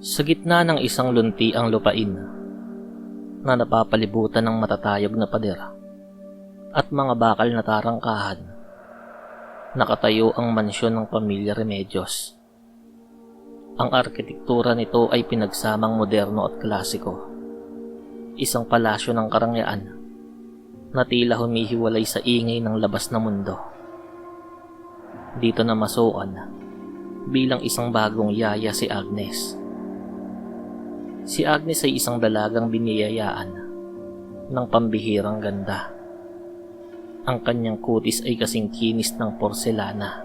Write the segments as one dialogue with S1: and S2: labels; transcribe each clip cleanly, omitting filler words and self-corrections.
S1: Sa gitna ng isang lunti ang lupain na napapalibutan ng matatayog na pader at mga bakal na tarangkahan, nakatayo ang mansyon ng pamilya Remedios. Ang arkitektura nito ay pinagsamang moderno at klasiko. Isang palasyo ng karangyaan na tila humihiwalay sa ingay ng labas na mundo. Dito na masukan bilang isang bagong yaya si Agnes. Si Agnes ay isang dalagang biniyayaan ng pambihirang ganda. Ang kanyang kutis ay kasing kinis ng porselana.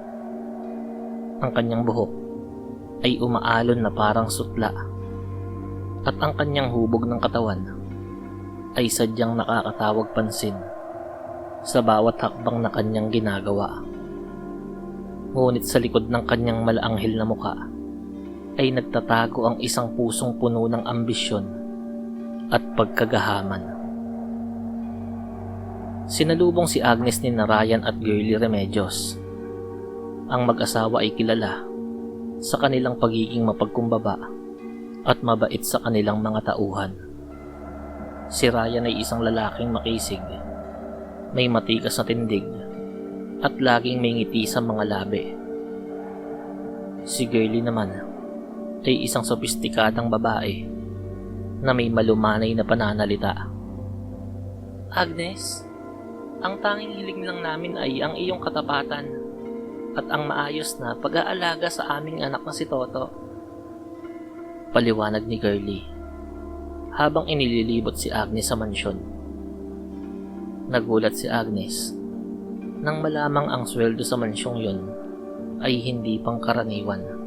S1: Ang kanyang buhok ay umaalon na parang sutla. At ang kanyang hubog ng katawan ay sadyang nakakatawag pansin sa bawat hakbang na kanyang ginagawa. Ngunit sa likod ng kanyang malaanghel na muka ay nagtatago ang isang pusong puno ng ambisyon at pagkagahaman. Sinalubong si Agnes ni Ryan at Girlie Remedios. Ang mag-asawa ay kilala sa kanilang pagiging mapagkumbaba at mabait sa kanilang mga tauhan. Si Ryan ay isang lalaking makisig, may matikas na tindig at laging may ngiti sa mga labi. Si Girlie naman ay isang sopistikadang babae na may malumanay na pananalita. Agnes, ang tanging hiling lang namin ay ang iyong katapatan at ang maayos na pag-aalaga sa aming anak na si Toto. Paliwanag ni Girlie habang inililibot si Agnes sa mansyon. Nagulat si Agnes nang malamang ang sweldo sa mansyong yun ay hindi pangkaraniwan.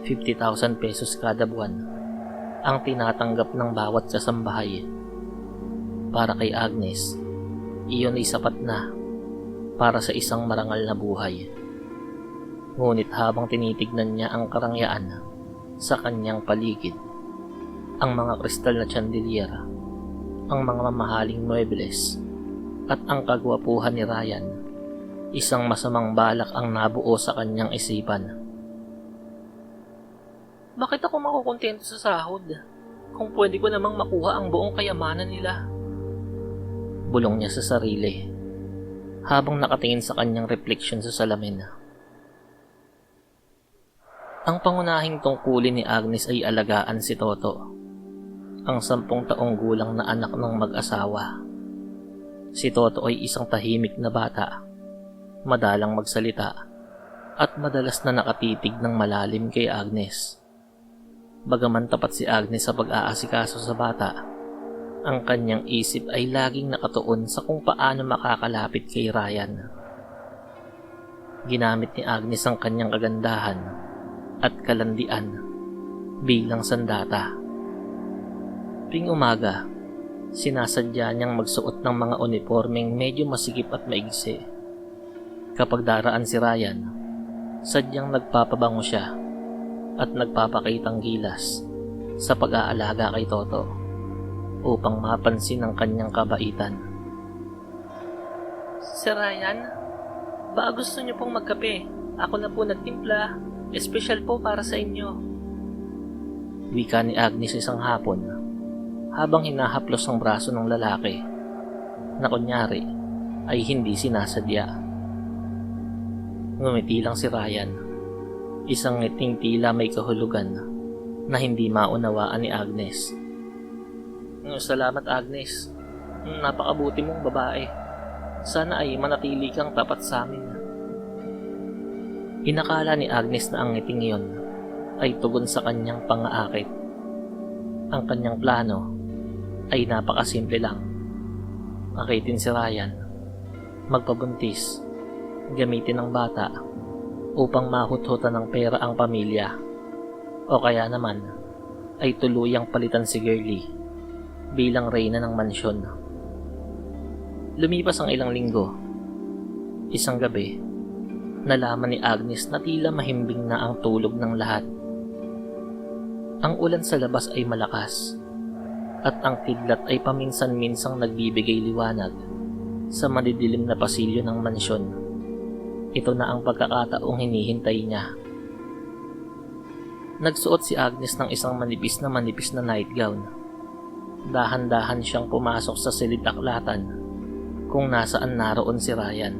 S1: 50,000 pesos kada buwan ang tinatanggap ng bawat kasambahay. Para kay Agnes, iyon ay sapat na para sa isang marangal na buhay. Ngunit habang tinitignan niya ang karangyaan sa kanyang paligid, ang mga kristal na chandelier, ang mga mamahaling muebles, at ang kagwapuhan ni Ryan, isang masamang balak ang nabuo sa kanyang isipan. Bakit ako makukontento sa sahod kung pwede ko namang makuha ang buong kayamanan nila? Bulong niya sa sarili habang nakatingin sa kanyang refleksyon sa salamin. Ang pangunahing tungkulin ni Agnes ay alagaan si Toto, ang 10 taong gulang na anak ng mag-asawa. Si Toto ay isang tahimik na bata, madalang magsalita at madalas na nakatitig ng malalim kay Agnes. Bagaman tapat si Agnes sa pag-aasikaso sa bata, ang kanyang isip ay laging nakatuon sa kung paano makakalapit kay Ryan. Ginamit ni Agnes ang kanyang kagandahan at kalandian bilang sandata. Tuwing umaga, sinasadya niyang magsuot ng mga uniformeng medyo masikip at maigsi. Kapag daraan si Ryan, sadyang nagpapabango siya at nagpapakitang gilas sa pag-aalaga kay Toto upang mapansin ang kanyang kabaitan. Sir Ryan, baka gusto niyo pong magkape? Ako na po nagtimpla, espesyal po para sa inyo. Wika ni Agnes isang hapon habang hinahaplos ang braso ng lalaki na kunyari ay hindi sinasadya. Ngumiti lang si Ryan, isang ngiting tila may kahulugan na hindi maunawaan ni Agnes. Salamat Agnes, napakabuti mong babae. Sana ay manatili kang tapat sa amin. Inakala ni Agnes na ang ngiting iyon ay tugon sa kanyang pang-aakit. Ang kanyang plano ay napakasimple lang. Akitin si Ryan, magpabuntis, gamitin ang bata upang mahuthutan ng pera ang pamilya, o kaya naman ay tuluyang palitan si Girlie bilang reyna ng mansyon. Lumipas ang ilang linggo. Isang gabi, nalaman ni Agnes na tila mahimbing na ang tulog ng lahat. Ang ulan sa labas ay malakas at ang kidlat ay paminsan-minsang nagbibigay liwanag sa madidilim na pasilyo ng mansyon. Ito na ang pagkakataong hinihintay niya. Nagsuot si Agnes ng isang manipis na nightgown. Dahan-dahan siyang pumasok sa silid-aklatan kung nasaan naroon si Ryan,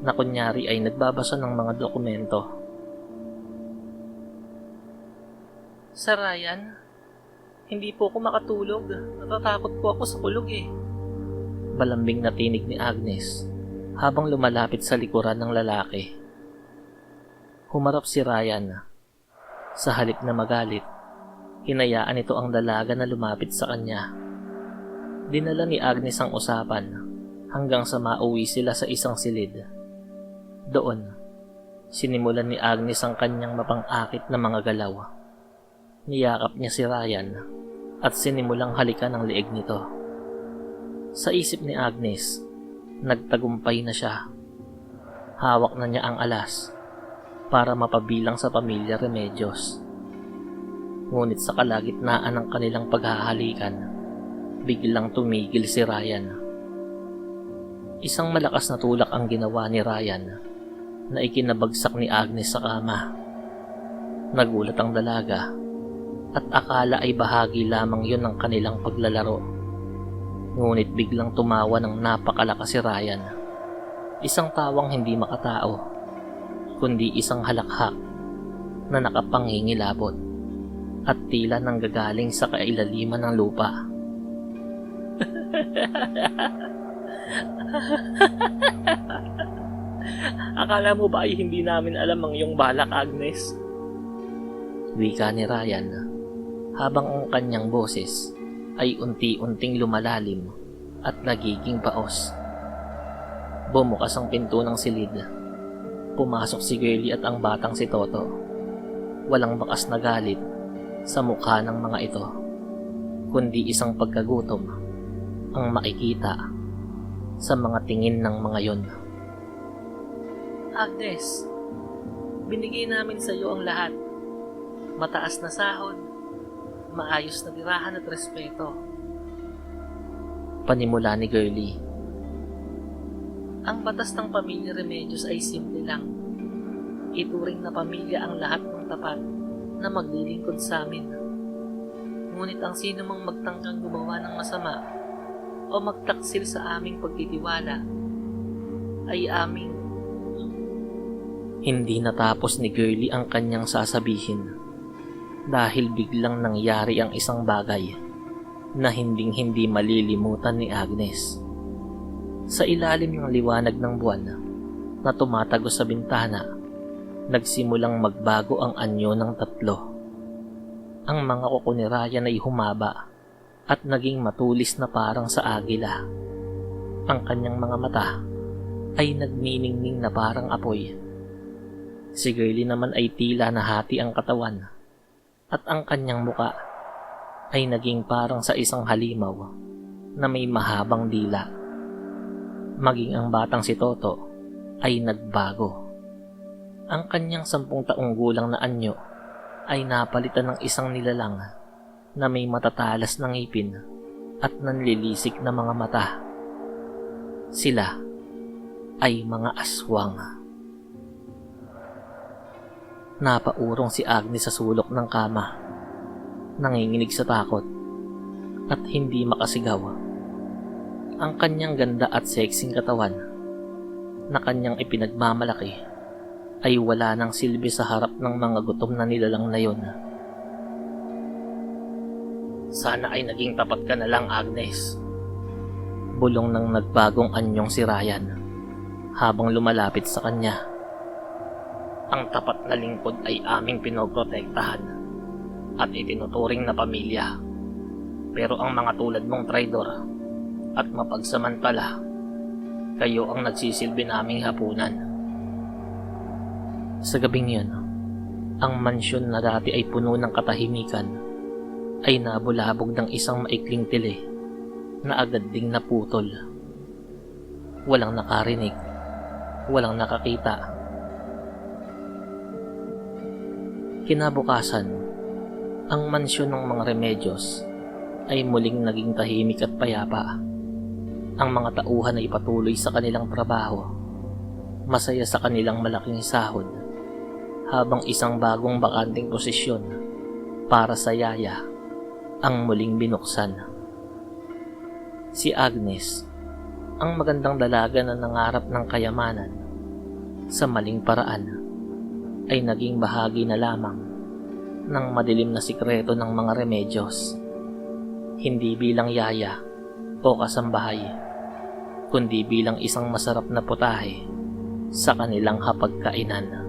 S1: na kunyari ay nagbabasa ng mga dokumento. Sir Ryan, hindi po ako makatulog. Natatakot po ako sa kulog eh. Balambing na tinig ni Agnes habang lumalapit sa likuran ng lalaki. Humarap si Ryan. Sa halip na magalit, hinayaan ito ang dalaga na lumapit sa kanya. Dinala ni Agnes ang usapan hanggang sa mauwi sila sa isang silid. Doon, sinimulan ni Agnes ang kanyang mapang-akit na mga galaw. Niyakap niya si Ryan at sinimulang halikan ang leeg nito. Sa isip ni Agnes, nagtagumpay na siya. Hawak na niya ang alas para mapabilang sa pamilya Remedios. Ngunit sa kalagitnaan ng kanilang paghahalikan, biglang tumigil si Ryan. Isang malakas na tulak ang ginawa ni Ryan na ikinabagsak ni Agnes sa kama. Nagulat ang dalaga at akala ay bahagi lamang yun ng kanilang paglalaro. Ngunit biglang tumawa ng napakalakas si Ryan. Isang tawang hindi makatao, kundi isang halakhak na nakapangingilabot at tila nanggagaling sa kailaliman ng lupa. Akala mo ba ay hindi namin alam ang iyong balak, Agnes? Wika ni Ryan habang ang kanyang boses ay unti-unting lumalalim at nagiging paos. Bumukas ang pinto ng silid. Pumasok si Girlie at ang batang si Toto. Walang bakas na galit sa mukha ng mga ito, kundi isang pagkagutom ang makikita sa mga tingin ng mga yon. Agnes, binigay namin sa iyo ang lahat. Mataas na sahod, maayos na tirahan at respeto. Panimula ni Girlie. Ang batas ng pamilya Remedios ay simple lang. Ituring na pamilya ang lahat ng tapat na maglilingkod sa amin. Ngunit ang sino mang magtangkang gumawa ng masama o magtaksil sa aming pagtitiwala ay aming... Hindi natapos ni Girlie ang kanyang sasabihin dahil biglang nangyari ang isang bagay na hinding-hindi malilimutan ni Agnes. Sa ilalim ng liwanag ng buwan na tumatagos sa bintana, nagsimulang magbago ang anyo ng tatlo. Ang mga kuko ni Ryan ay humaba at naging matulis na parang sa agila. Ang kanyang mga mata ay nagniningning na parang apoy. Si Girlie naman ay tila nahati ang katawan at ang kanyang muka ay naging parang sa isang halimaw na may mahabang dila. Maging ang batang si Toto ay nagbago. Ang kanyang 10 taong gulang na anyo ay napalitan ng isang nilalang na may matatalas na ngipin at nanlilisik na mga mata. Sila ay mga aswang. Napaurong si Agnes sa sulok ng kama, nanginginig sa takot at hindi makasigaw. Ang kanyang ganda at sexing katawan na kanyang ipinagmamalaki ay wala nang silbi sa harap ng mga gutom na nilalang na yon. Sana ay naging tapat ka na lang, Agnes. Bulong ng nagbagong anyong si Ryan habang lumalapit sa kanya. Ang tapat na lingkod ay aming pinoprotektahan at itinuturing na pamilya. Pero ang mga tulad mong traidor at mapagsamantala, kayo ang nagsisilbi naming hapunan. Sa gabing yun, ang mansyon na dati ay puno ng katahimikan ay nabulabog ng isang maikling tili na agad ding naputol. Walang nakarinig, walang nakakita. Kinabukasan, ang mansyon ng mga Remedios ay muling naging tahimik at payapa. Ang mga tauhan ay patuloy sa kanilang trabaho, masaya sa kanilang malaking sahod, habang isang bagong bakanting posisyon para sa yaya ang muling binuksan. Si Agnes, ang magandang dalaga na nangarap ng kayamanan sa maling paraan, ay naging bahagi na lamang ng madilim na sikreto ng mga Remedios, hindi bilang yaya o kasambahay, kundi bilang isang masarap na putahe sa kanilang hapagkainan.